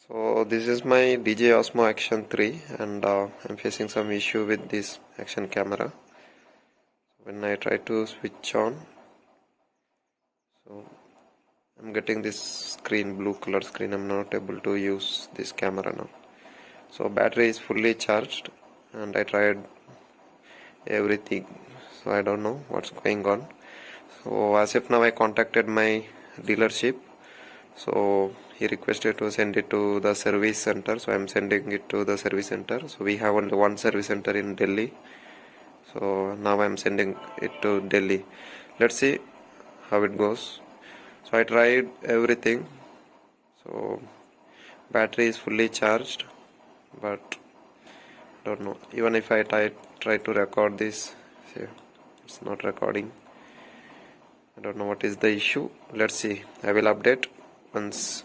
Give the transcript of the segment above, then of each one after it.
So this is my DJI Osmo Action 3 and I'm facing some issue with this action camera. When I try to switch on, so I'm getting this screen, blue color screen. I'm not able to use this camera now. So battery is fully charged and I tried everything, so I don't know what's going on. So as of now I contacted my dealership, so he requested to send it to the service center, so I'm sending it to the service center. So we have only one service center in Delhi, so now I'm sending it to Delhi. Let's see how it goes. So I tried everything, so battery is fully charged, but don't know, even if I try to record this, see, it's not recording. I don't know what is the issue. Let's see. I will update once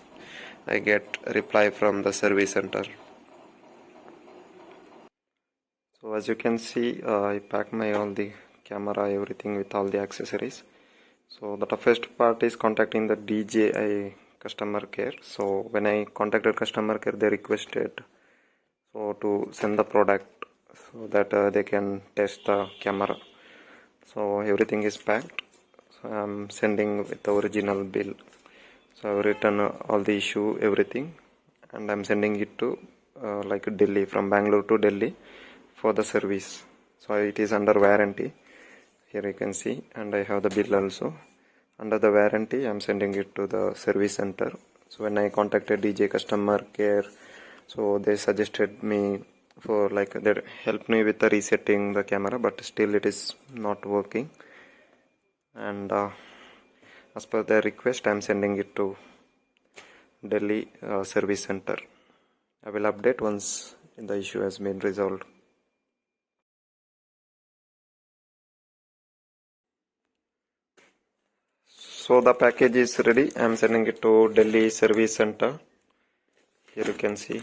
I get a reply from the service center. So as you can see, I packed my all the camera, everything with all the accessories. So the toughest part is contacting the DJI customer care. So when I contacted customer care, they requested to send the product so that they can test the camera. So everything is packed. So I'm sending with the original bill. So I've written all the issue, everything, and I'm sending it to like Delhi, from Bangalore to Delhi for the service. So it is under warranty. Here you can see, and I have the bill also. Under the warranty, I'm sending it to the service center. So when I contacted DJI customer care, so they suggested me for they helped me with the resetting the camera, but still it is not working. And as per their request, I'm sending it to Delhi service center. I will update once the issue has been resolved. So the package is ready. I'm sending it to Delhi service center. Here you can see.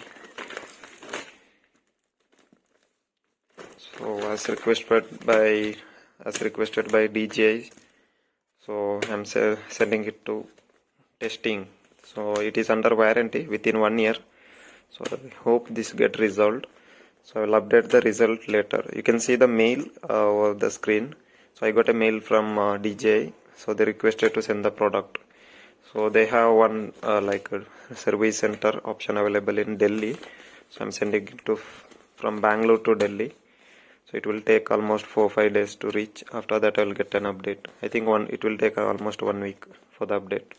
So as requested by DJI, so I'm sending it to testing. So it is under warranty within 1 year. So I hope this get resolved. So I will update the result later. You can see the mail over the screen. So I got a mail from DJI. So they requested to send the product. So they have one a service center option available in Delhi. So I'm sending it from Bangalore to Delhi. So it will take almost 4-5 days to reach. After that I will get an update. I think it will take almost 1 week for the update.